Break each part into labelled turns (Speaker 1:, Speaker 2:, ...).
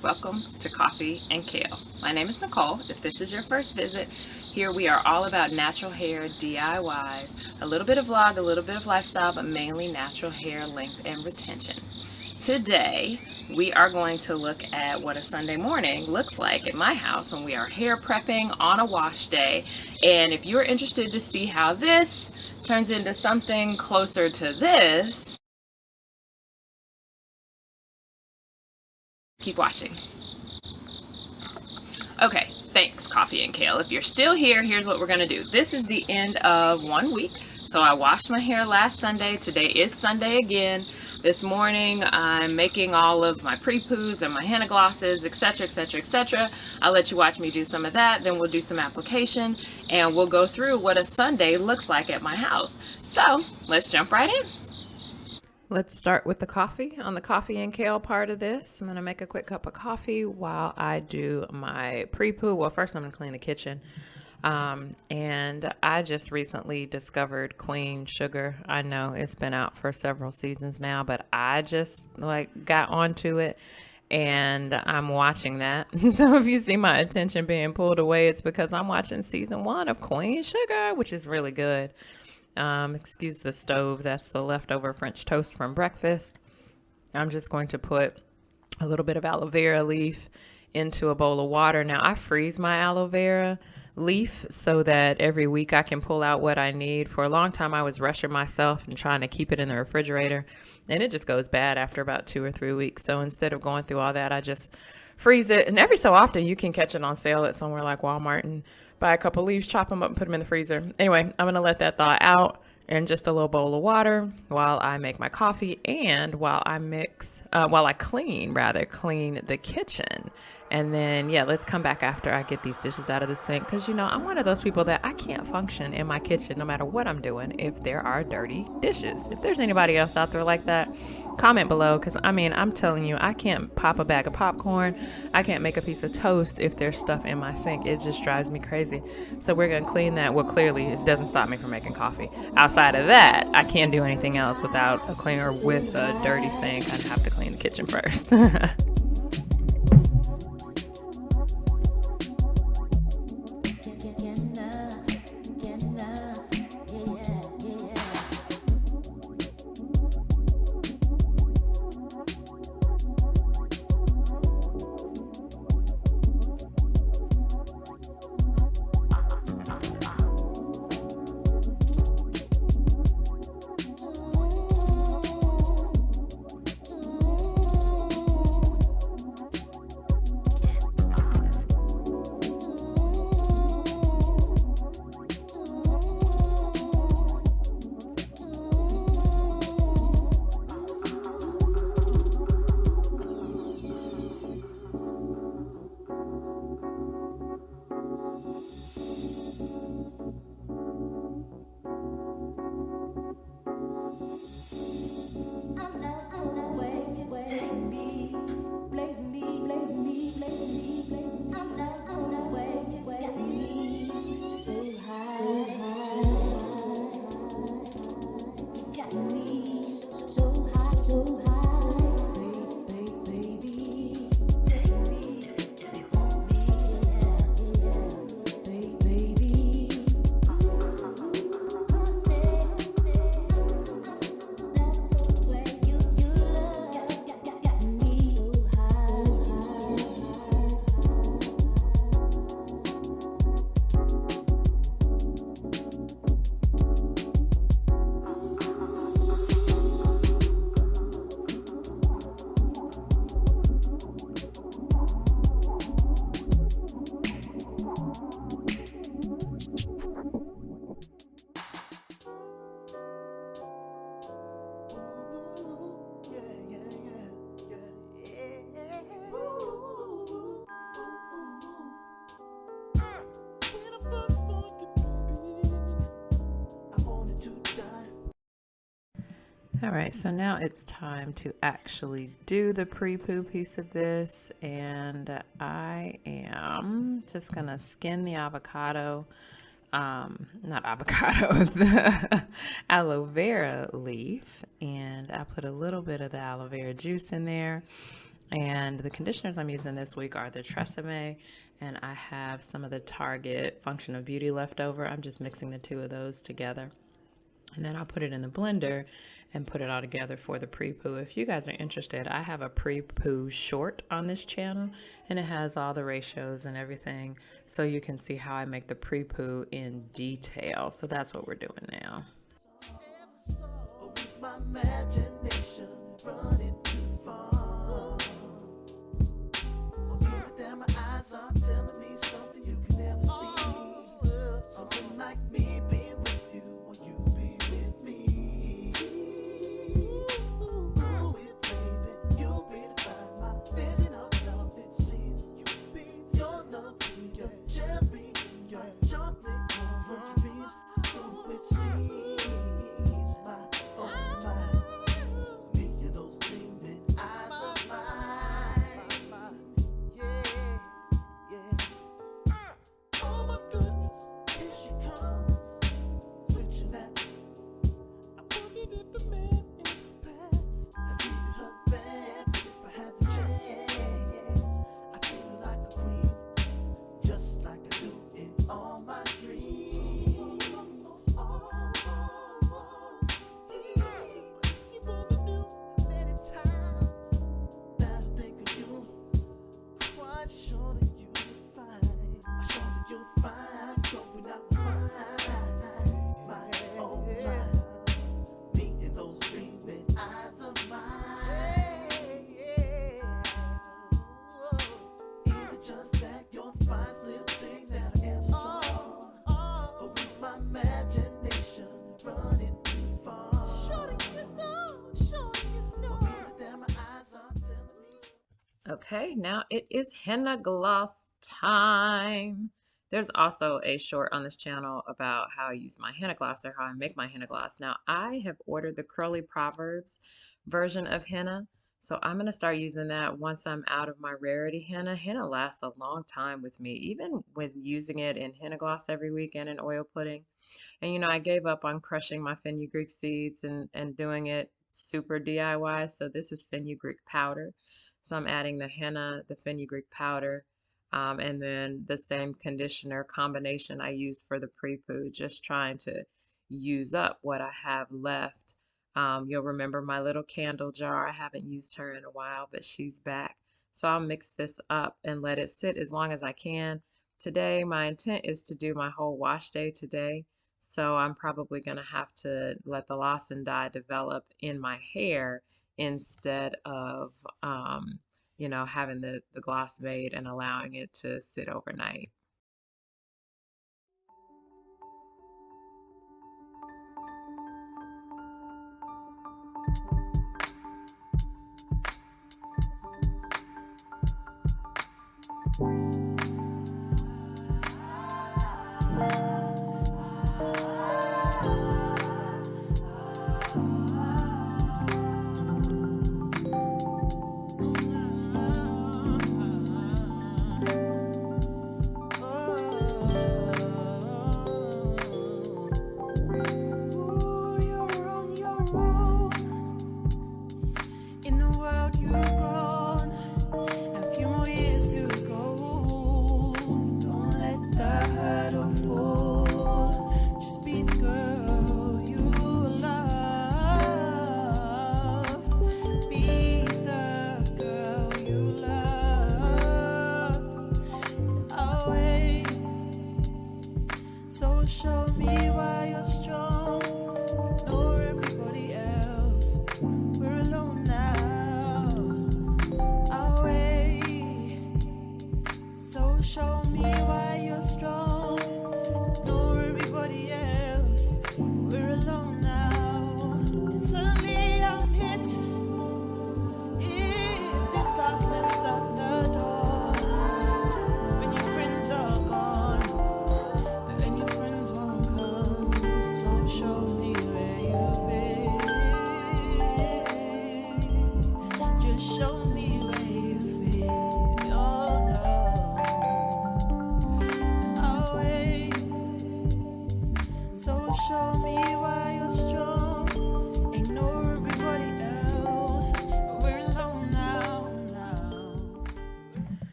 Speaker 1: Welcome to Coffee and Kale. My name is Nicole. If this is your first visit, here we are all about natural hair DIYs, a little bit of vlog, a little bit of lifestyle, but mainly natural hair length and retention. Today, we are going to look at what a Sunday morning looks like at my house when we are hair prepping on a wash day. And if you're interested to see how this turns into something closer to this, keep watching. Okay, thanks, Coffee and Kale. If you're still here, here's what we're gonna do. This is the end of 1 week. So I washed my hair last Sunday. Today is Sunday again. This morning, I'm making all of my pre-poos and my henna glosses, etc., etc., etc. I'll let you watch me do some of that. Then we'll do some application and we'll go through what a Sunday looks like at my house. So let's jump right in. Let's start with the coffee. On the coffee and kale part of this, I'm going to make a quick cup of coffee while I do my pre-poo. Well, first I'm going to clean the kitchen. And I just recently discovered Queen Sugar. I know it's been out for several seasons now, but I just got onto it and I'm watching that. So if you see my attention being pulled away, it's because I'm watching season 1 of Queen Sugar, which is really good. Excuse the stove, that's the leftover French toast from breakfast. I'm just going to put a little bit of aloe vera leaf into a bowl of water. Now I freeze my aloe vera leaf so that every week I can pull out what I need. For a long time I was rushing myself and trying to keep it in the refrigerator, and it just goes bad after about 2 or 3 weeks. So instead of going through all that, I just freeze it. And every so often you can catch it on sale at somewhere like Walmart and buy a couple leaves, chop them up and put them in the freezer. Anyway, I'm going to let that thaw out in just a little bowl of water while I make my coffee and while I clean the kitchen. And then, let's come back after I get these dishes out of the sink. Because, I'm one of those people that I can't function in my kitchen no matter what I'm doing if there are dirty dishes. If there's anybody else out there like that, comment below. Because, I'm telling you, I can't pop a bag of popcorn. I can't make a piece of toast if there's stuff in my sink. It just drives me crazy. So we're going to clean that. Well, clearly, it doesn't stop me from making coffee. Outside of that, I can't do anything else without a cleaner with a dirty sink. I'd have to clean the kitchen first. All right, so now it's time to actually do the pre-poo piece of this, and I am just gonna skin the avocado, not avocado, the aloe vera leaf, and I put a little bit of the aloe vera juice in there. And the conditioners I'm using this week are the Tresemme, and I have some of the Target Function of Beauty left over. I'm just mixing the two of those together. And then I'll put it in the blender and put it all together for the pre-poo. If you guys are interested, I have a pre-poo short on this channel, and it has all the ratios and everything, so you can see how I make the pre-poo in detail. So that's what we're doing now. Okay, now it is henna gloss time. There's also a short on this channel about how I use my henna gloss or how I make my henna gloss. Now, I have ordered the Curly Proverbs version of henna, so I'm going to start using that once I'm out of my Rarity henna. Henna lasts a long time with me, even with using it in henna gloss every week and in oil pudding. And you know, I gave up on crushing my fenugreek seeds and doing it super DIY, so this is fenugreek powder. So I'm adding the henna, the fenugreek powder, and then the same conditioner combination I used for the pre-poo, just trying to use up what I have left. You'll remember my little candle jar. I haven't used her in a while, but she's back. So I'll mix this up and let it sit as long as I can. Today, my intent is to do my whole wash day today. So I'm probably going to have to let the Lawson dye develop in my hair instead of, you know, having the gloss made and allowing it to sit overnight.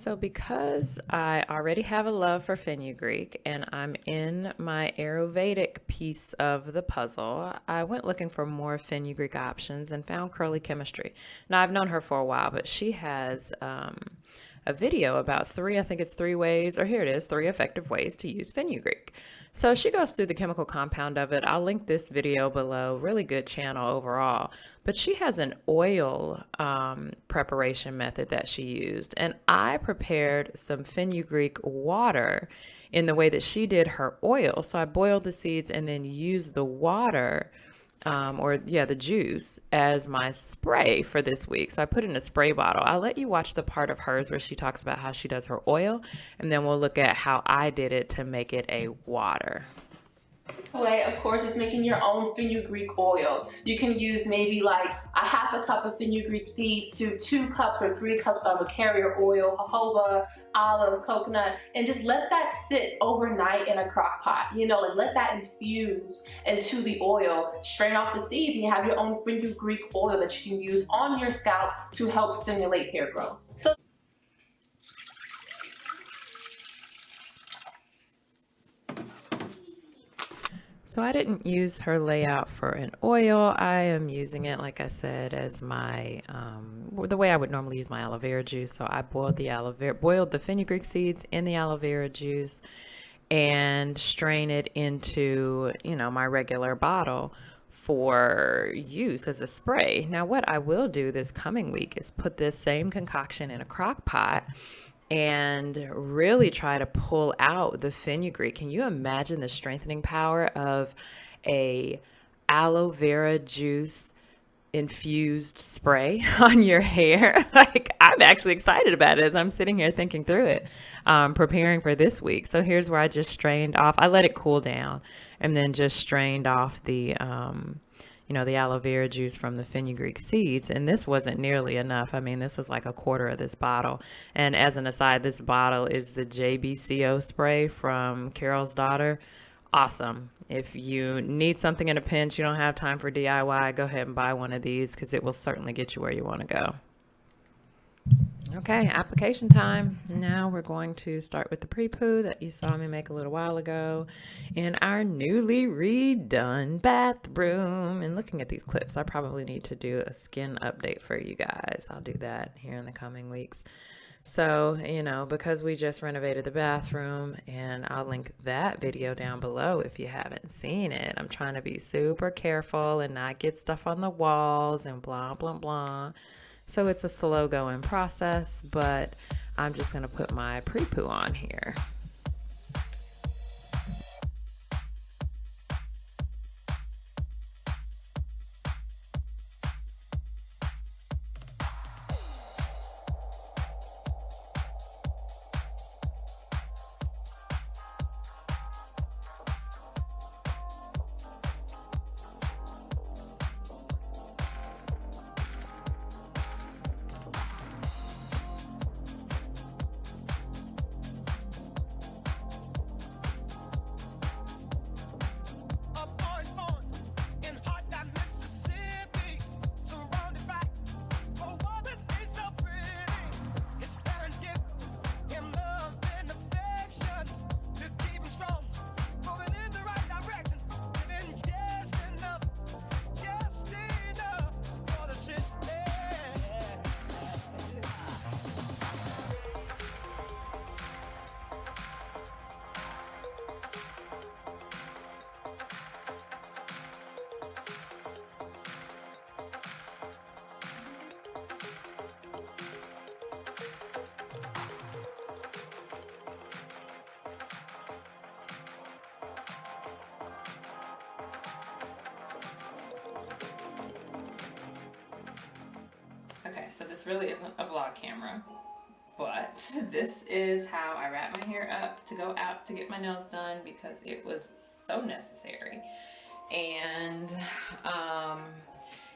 Speaker 1: So because I already have a love for fenugreek and I'm in my Ayurvedic piece of the puzzle, I went looking for more fenugreek options and found Curly Chemistry. Now I've known her for a while, but she has a video about I think it's 3 ways, or here it is, 3 effective ways to use fenugreek. So she goes through the chemical compound of it. I'll link this video below. Really good channel overall. But she has an oil preparation method that she used. And I prepared some fenugreek water in the way that she did her oil. So I boiled the seeds and then used the water the juice as my spray for this week. So I put it in a spray bottle. I'll let you watch the part of hers where she talks about how she does her oil, and then we'll look at how I did it to make it a water.
Speaker 2: Way, of course, is making your own fenugreek oil. You can use maybe like a half a cup of fenugreek seeds to 2 cups or 3 cups of a carrier oil, jojoba, olive, coconut, and just let that sit overnight in a crock pot, and let that infuse into the oil. Strain off the seeds and you have your own fenugreek oil that you can use on your scalp to help stimulate hair growth.
Speaker 1: So I didn't use her layout for an oil. I am using it, like I said, as my, the way I would normally use my aloe vera juice. So I boiled the fenugreek seeds in the aloe vera juice and strain it into, my regular bottle for use as a spray. Now what I will do this coming week is put this same concoction in a crock pot and really try to pull out the fenugreek. Can you imagine the strengthening power of a aloe vera juice infused spray on your hair? Like, I'm actually excited about it as I'm sitting here thinking through it, preparing for this week. So here's where I just strained off. I let it cool down and then just strained off the the aloe vera juice from the fenugreek seeds. And this wasn't nearly enough. I mean, this was like a quarter of this bottle. And as an aside, this bottle is the JBCO spray from Carol's daughter. Awesome. If you need something in a pinch, you don't have time for DIY, go ahead and buy one of these because it will certainly get you where you want to go. Okay, application time. Now we're going to start with the pre-poo that you saw me make a little while ago in our newly redone bathroom. And looking at these clips, I probably need to do a skin update for you guys. I'll do that here in the coming weeks. So, because we just renovated the bathroom, and I'll link that video down below if you haven't seen it. I'm trying to be super careful and not get stuff on the walls and blah, blah, blah. So it's a slow going process, but I'm just going to put my pre-poo on here. Okay, so this really isn't a vlog camera, but this is how I wrap my hair up to go out to get my nails done because it was so necessary. And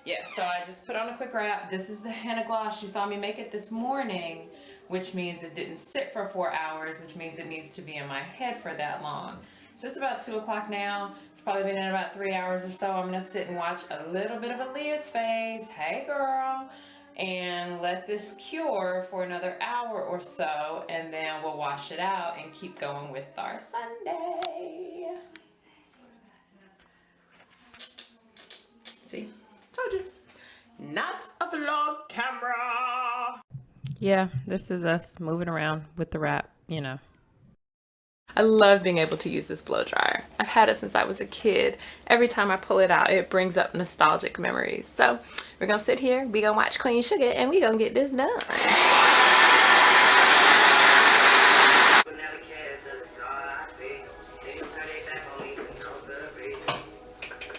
Speaker 1: yeah, so I just put on a quick wrap. This is the henna gloss. You saw me make it this morning, which means it didn't sit for 4 hours, which means it needs to be in my head for that long. So it's about 2 o'clock now. It's probably been in about 3 hours or so. I'm gonna sit and watch a little bit of Aaliyah's face. Hey girl. and let this cure for another hour or so, and then we'll wash it out and keep going with our sundae. See, told you. Not a vlog camera. Yeah, this is us moving around with the wrap, you know. I love being able to use this blow dryer. I've had it since I was a kid. Every time I pull it out, it brings up nostalgic memories. So we're gonna sit here, we gonna watch Queen Sugar, and we gonna get this done.